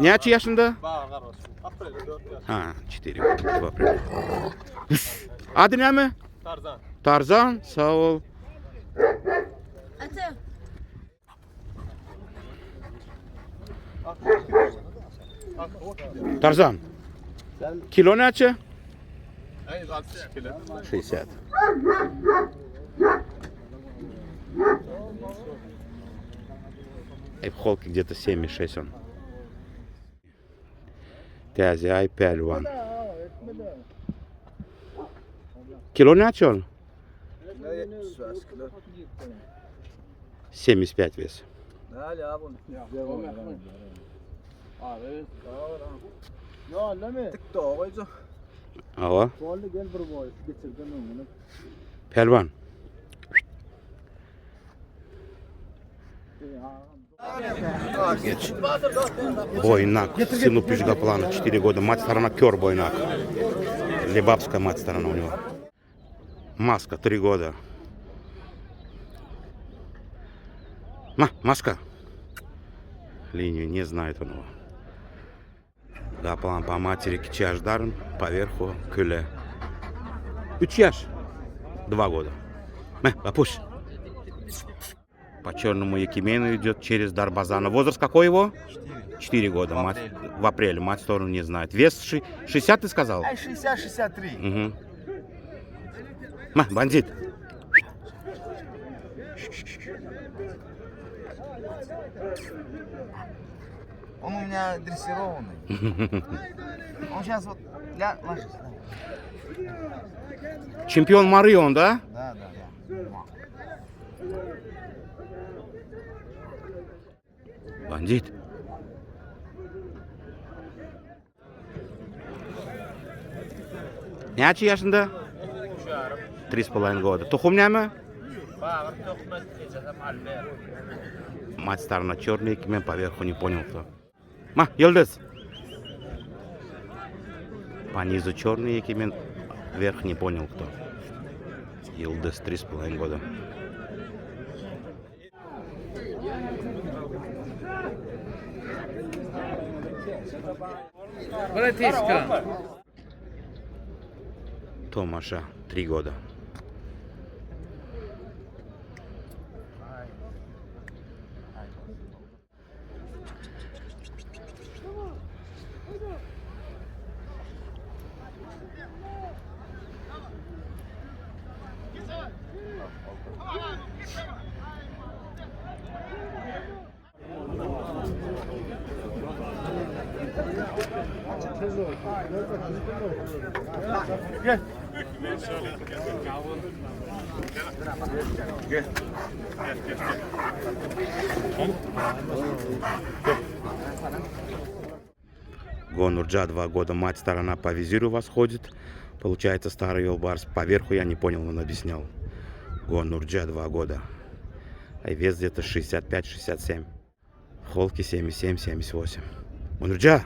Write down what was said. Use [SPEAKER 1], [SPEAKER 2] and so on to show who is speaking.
[SPEAKER 1] Neçe yaşında?
[SPEAKER 2] Bağı kardeşim. Aprel'de 4 yaş.
[SPEAKER 1] Ha, 4 yıl. Adı ne mi?
[SPEAKER 2] Tarzan.
[SPEAKER 1] Tarzan, sağ ol.
[SPEAKER 3] Ata.
[SPEAKER 1] Tarzan. Kilo neçe?
[SPEAKER 2] Hayır 60 kilo.
[SPEAKER 1] 60. И в холке где-то 7,6 он. Тязяй пельван. Кило neçe он? 75 вес. Ава. Pelvan. Geç. Бойнак. Сыну Пюшгаплана 4 года. Мать сторона Кёр Бойнак. Лебабская мать сторона у него. Маска 3 года. Маска. Линию не знает он его. Гаплан по матери Кичаждарм, поверху Кюле. 3 яш. 2 года. Папуш. По черному Якимену идет через Дарбазана. Возраст какой его? 4 года. Мать, в апреле. Мать сторону не знает. Вес 60 ты сказал?
[SPEAKER 4] 60-63.
[SPEAKER 1] Угу. Бандит.
[SPEAKER 4] Он у меня дрессированный. Он сейчас вот ложится.
[SPEAKER 1] Чемпион Марион, да?
[SPEAKER 4] Да.
[SPEAKER 1] Бандит. Neçe yaşında? 3,5 года. Тухум не?
[SPEAKER 2] Bağı tohmet geçeceğim albe.
[SPEAKER 1] Мать сторона черный, Якимен поверху не понял кто. Йылдыз. По низу черный Якимен, вверх не понял кто. Йылдыз 3,5 года.
[SPEAKER 5] Братишка.
[SPEAKER 1] Томаша 3 года.
[SPEAKER 2] Gel.
[SPEAKER 1] Гонурджа 2 года. Мать сторона по визиру восходит. Получается старый Елбарс. Поверху я не понял, он объяснял. Гонурджа 2 года. А вес где-то 65-67. Холки 77-78. Гонурджа!